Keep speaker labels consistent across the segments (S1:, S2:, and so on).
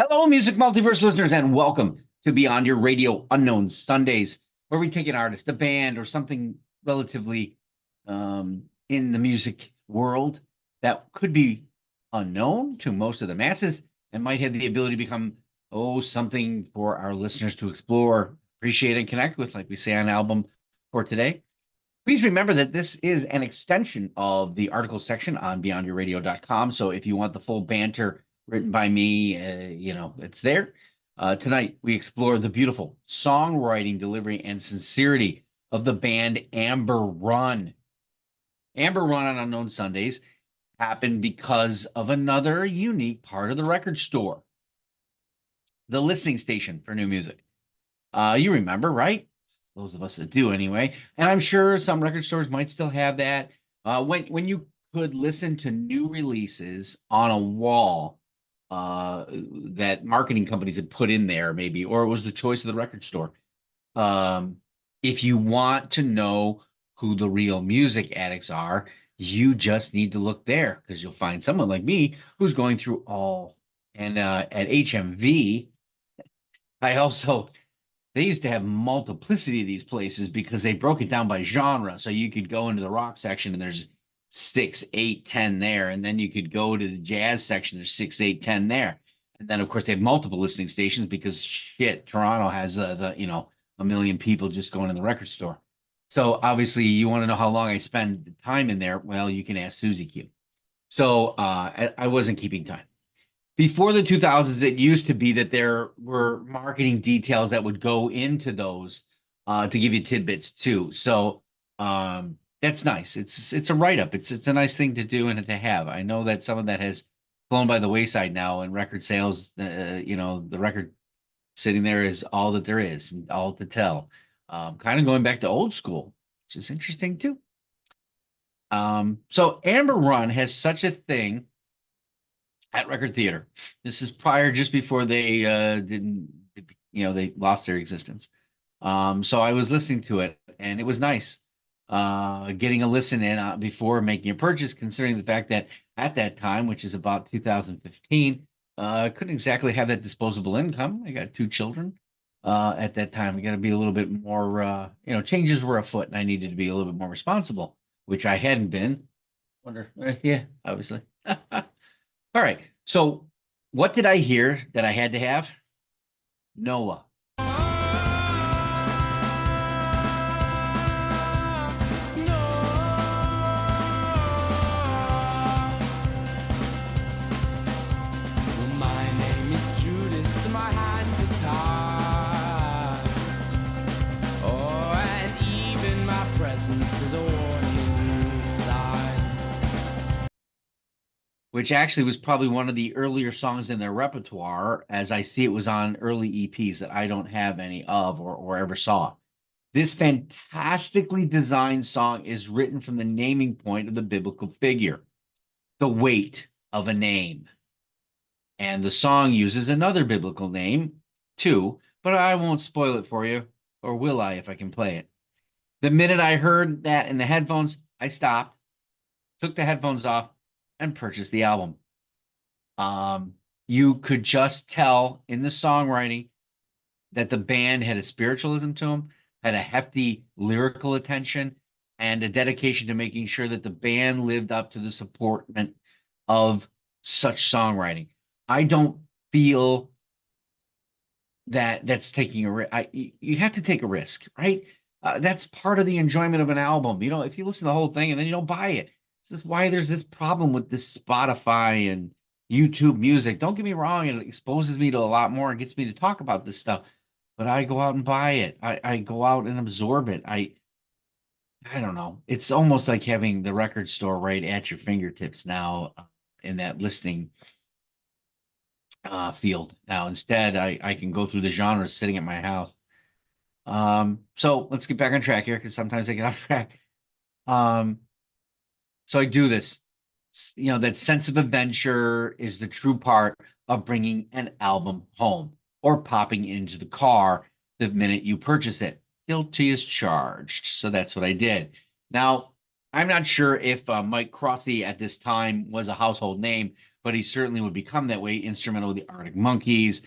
S1: Hello, Music Multiverse listeners, and welcome to Beyond Your Radio Unknown Sundays, where we take an artist, a band, or something relatively in the music world that could be unknown to most of the masses and might have the ability to become, something for our listeners to explore, appreciate, and connect with, like we say on album for today. Please remember that this is an extension of the article section on beyondyourradio.com. So if you want the full banter written by me, it's there. Tonight, we explore the beautiful songwriting, delivery, and sincerity of the band Amber Run. Amber Run on Unknown Sundays happened because of another unique part of the record store, the listening station for new music. You remember, right? Those of us that do anyway. And I'm sure some record stores might still have that. When you could listen to new releases on a wall that marketing companies had put in there, maybe, or it was the choice of the record store. Um, if you want to know who the real music addicts are, you just need to look there because you'll find someone like me who's going through all. And at HMV, I also they used to have multiplicity of these places because they broke it down by genre. So you could go into the rock section and there's six, eight, 10 there. And then you could go to the jazz section, there's six, eight, 10 there. And then, of course, they have multiple listening stations because shit, Toronto has a million people just going in the record store. So obviously, you want to know how long I spend time in there. Well, you can ask Susie Q. So I wasn't keeping time before the 2000s. It used to be that there were marketing details that would go into those to give you tidbits too. So that's nice. It's a write up. It's a nice thing to do and to have. I know that some of that has flown by the wayside now, and record sales. The record sitting there is all that there is, and all to tell. Kind of going back to old school, which is interesting too. So Amber Run has such a thing at Record Theater. This is prior, just before they didn't, they lost their existence. So I was listening to it, and it was nice getting a listen in before making a purchase, considering the fact that at that time, which is about 2015, I couldn't exactly have that disposable income. I got two children. At that time, I got to be a little bit more, changes were afoot, and I needed to be a little bit more responsible, which I hadn't been. Wonder, yeah, obviously. All right. So what did I hear that I had to have? Noah.
S2: My name is Judas, my hands are tied. Oh, and even my presence is a warning sign.
S1: Which actually was probably one of the earlier songs in their repertoire, as I see it was on early EPs that I don't have any of or ever saw. This fantastically designed song is written from the naming point of the biblical figure, the weight of a name. And the song uses another biblical name too, but I won't spoil it for you, or will I if I can play it? The minute I heard that in the headphones, I stopped, took the headphones off, and purchased the album. You could just tell in the songwriting that the band had a spiritualism to them, had a hefty lyrical attention, and a dedication to making sure that the band lived up to the supportment of such songwriting. I don't feel that that's taking a risk. You have to take a risk, right? That's part of the enjoyment of an album. If you listen to the whole thing and then you don't buy it, this is why there's this problem with this Spotify and YouTube music. Don't get me wrong, it exposes me to a lot more and gets me to talk about this stuff. But I go out and buy it. I go out and absorb it. I don't know. It's almost like having the record store right at your fingertips now in that listening field. Now, instead, I can go through the genres sitting at my house. So let's get back on track here because sometimes I get off track. Um, so I do this. That sense of adventure is the true part of bringing an album home or popping into the car the minute you purchase it. Guilty as charged. So that's what I did. Now, I'm not sure if Mike Crossy at this time was a household name, but he certainly would become that way. Instrumental with the Arctic Monkeys,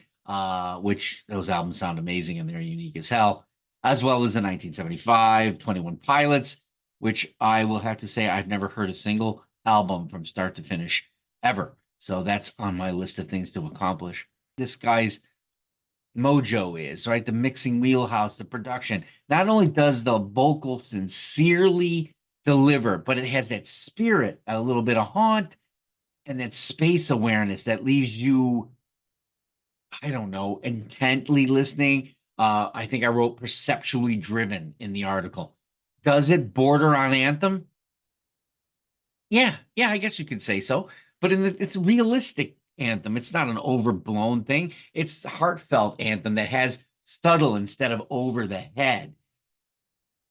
S1: which those albums sound amazing and they're unique as hell, as well as the 1975 21 Pilots, which I will have to say I've never heard a single album from start to finish ever. So that's on my list of things to accomplish. This guy's mojo is, right? The mixing wheelhouse, the production. Not only does the vocal sincerely deliver, but it has that spirit, a little bit of haunt, and that space awareness that leaves you, I don't know, intently listening. I think I wrote perceptually driven in the article. Does it border on anthem? Yeah, I guess you could say so. But it's realistic anthem. It's not an overblown thing. It's a heartfelt anthem that has subtle instead of over the head.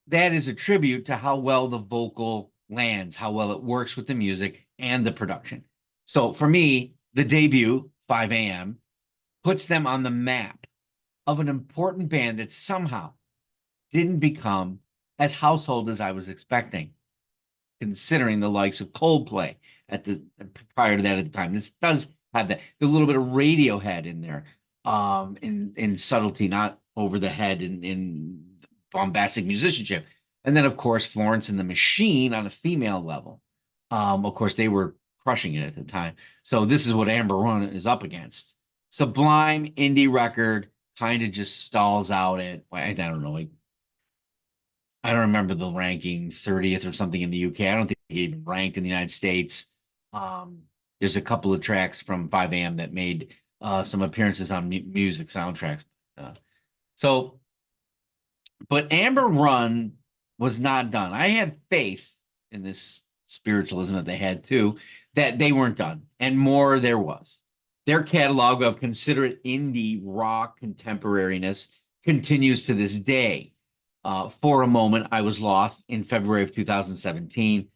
S1: That is a tribute to how well the vocal lands, how well it works with the music and the production. So for me, the debut, 5 a.m., puts them on the map of an important band that somehow didn't become as household as I was expecting, considering the likes of Coldplay at the prior to that at the time. This does have that the little bit of Radiohead in there, in subtlety, not over the head in bombastic musicianship. And then of course Florence and the Machine on a female level. Of course they were crushing it at the time. So this is what Amber Run is up against. Sublime indie record, kind of just stalls out at, I don't know, like I don't remember the ranking, 30th or something in the UK. I don't think it even ranked in the United States. There's a couple of tracks from 5 a.m. that made some appearances on music soundtracks. So, but Amber Run was not done. I had faith in this spiritualism that they had too, that they weren't done, and more there was. Their catalog of considerate indie rock contemporariness continues to this day. For a Moment, I Was Lost in February of 2017,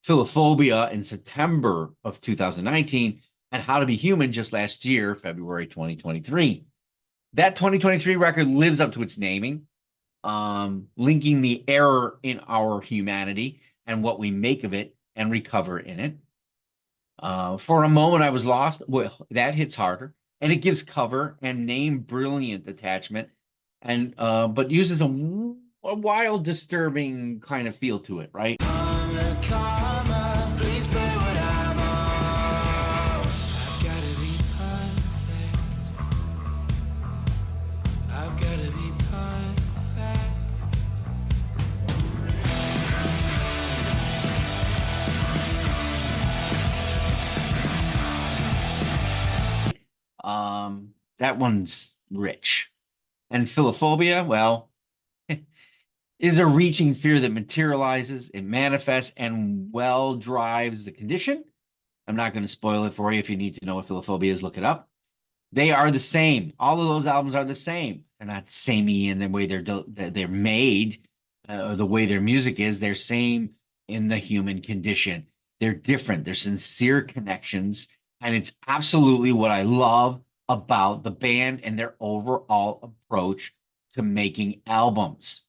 S1: Philophobia in September of 2019, and How to Be Human just last year, February 2023. That 2023 record lives up to its naming, linking the error in our humanity and what we make of it and recover in it. For a Moment, I Was Lost. Well, that hits harder, and it gives cover and name brilliant attachment, and but uses a wild, disturbing kind of feel to it, right?
S2: Karma, please put what I'm on. I've gotta be perfect. I've gotta be perfect.
S1: That one's rich. And Philophobia, well, is a reaching fear that materializes, it manifests, and well drives the condition. I'm not going to spoil it for you. If you need to know what philophobia is, look it up. They are the same. All of those albums are the same. They're not samey in the way they're made, or the way their music is. They're same in the human condition. They're different. They're sincere connections, and it's absolutely what I love about the band and their overall approach to making albums.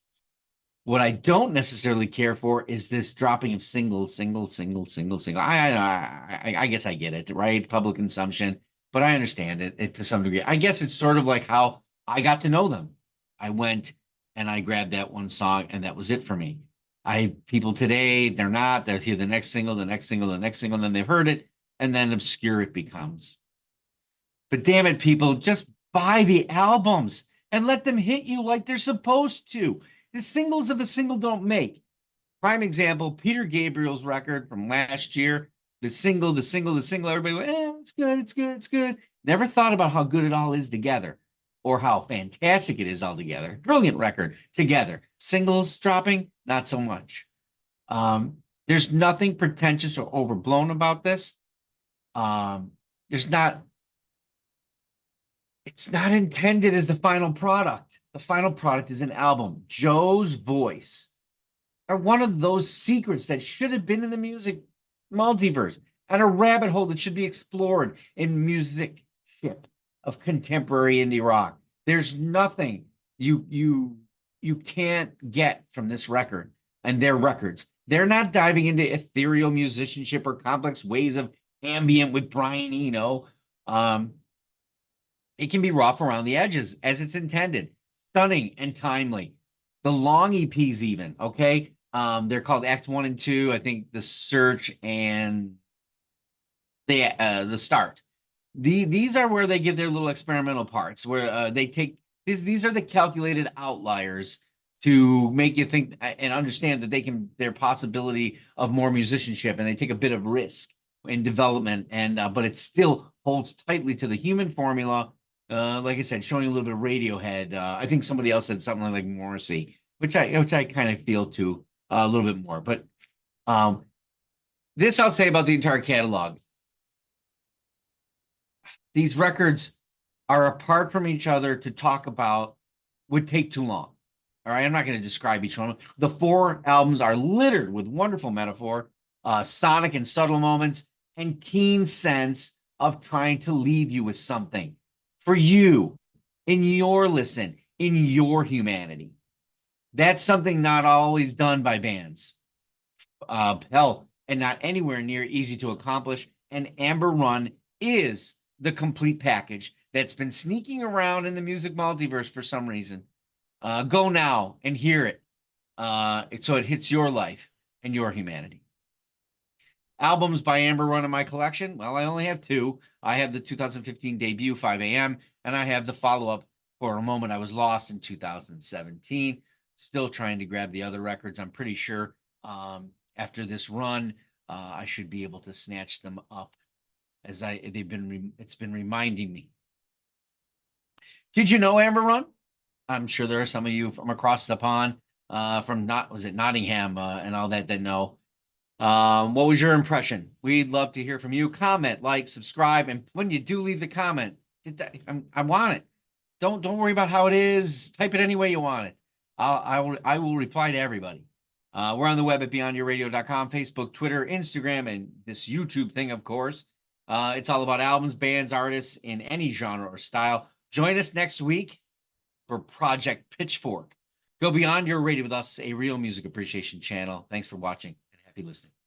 S1: What I don't necessarily care for is this dropping of single. I guess I get it, right? Public consumption, but I understand it to some degree. I guess it's sort of like how I got to know them. I went and I grabbed that one song, and that was it for me. People today, they'll hear the next single, and then they've heard it, and then obscure it becomes. But damn it, people, just buy the albums and let them hit you like they're supposed to. The singles of a single don't make. Prime example, Peter Gabriel's record from last year. The single. Everybody went, it's good. Never thought about how good it all is together, or how fantastic it is all together. Brilliant record together. Singles dropping, not so much. There's nothing pretentious or overblown about this. It's not intended as the final product. The final product is an album. Joe's voice are one of those secrets that should have been in the music multiverse, and a rabbit hole that should be explored in music ship of contemporary indie rock. There's nothing you can't get from this record and their records. They're not diving into ethereal musicianship or complex ways of ambient with Brian Eno. It can be rough around the edges as it's intended, stunning and timely. The long EPs even, okay? They're called Act 1 and 2. I think The Search and the Start. These are where they give their little experimental parts, where they take these are the calculated outliers to make you think and understand that their possibility of more musicianship, and they take a bit of risk in development, and but it still holds tightly to the human formula. Like I said, showing a little bit of Radiohead. I think somebody else said something like Morrissey, which I kind of feel too a little bit more. But um, this I'll say about the entire catalog. These records are apart from each other to talk about would take too long. All right, I'm not going to describe each one. The four albums are littered with wonderful metaphor, sonic and subtle moments, and keen sense of trying to leave you with something for you in your listen, in your humanity. That's something not always done by bands. Hell, and not anywhere near easy to accomplish. And Amber Run is the complete package that's been sneaking around in the music multiverse for some reason. Go now and hear it, so it hits your life and your humanity. Albums by Amber Run in my collection. Well, I only have two. I have the 2015 debut, 5 a.m., and I have the follow-up, For a Moment I Was Lost, in 2017. Still trying to grab the other records. I'm pretty sure after this run, I should be able to snatch them up as it's been reminding me. Did you know Amber Run? I'm sure there are some of you from across the pond, from Nottingham and all that know. What was your impression? We'd love to hear from you. Comment, like, subscribe, and when you do leave the comment, I want it. Don't worry about how it is. Type it any way you want it. I will reply to everybody. We're on the web at beyondyourradio.com, Facebook, Twitter, Instagram, and this YouTube thing, of course. It's all about albums, bands, artists in any genre or style. Join us next week for Project Pitchfork. Go beyond your radio with us, a real music appreciation channel. Thanks for watching and happy listening.